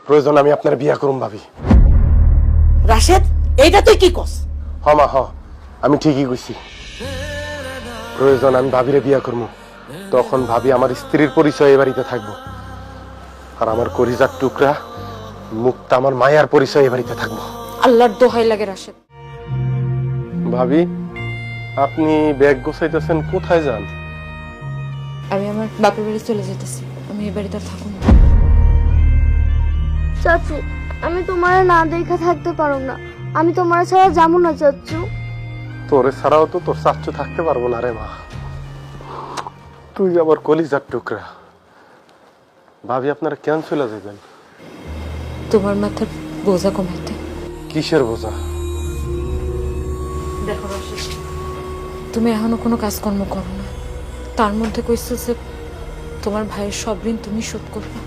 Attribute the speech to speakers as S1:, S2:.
S1: প্রয়োজন আমি আপনার বিয়া করুম ভাবি।
S2: রাশেদ, এইটা তুই কি কস?
S1: হ মা হ, আমি ঠিকই কইছি। প্রয়োজন আমি ভাবিরে বিয়া করবো, তখন ভাবি আমার স্ত্রীর পরিচয় এ বাড়িতে থাকবো, আর আমার কলিজার টুকরা মুক্তা আমার মায়ার পরিচয় এ বাড়িতে থাকবো।
S2: আল্লাহর দোহাই লাগে রাশেদ।
S1: ভাবি, আপনি ব্যাগ গোছাইতেছেন, কোথায় যান?
S2: আমি আমার বাপের বাড়ি চলে যেতেছি, আমি এই বাড়িতে আর থাকুন না।
S3: চাচু, আমি তোমার না দেখা থাকতে পারো না, আমি তোমার ছাড়া যাবো না চাচু।
S1: তোরে ছাড়াও তো তোর চাচ্চু থাকতে পারবো না রে মা, তুই আমার কলিজার টুকরা। ভাবি, আপনারা কেন চলে যাবেন?
S2: তোমার মাথার বোঝা কমাইতে।
S1: কিসের বোঝা?
S2: দেখো রাশেদ, তুমি এখনো কোনো কাজকর্ম করো না, তার মধ্যে কইছো যে তোমার ভাইয়ের সব ঋণ তুমি শোধ করবে।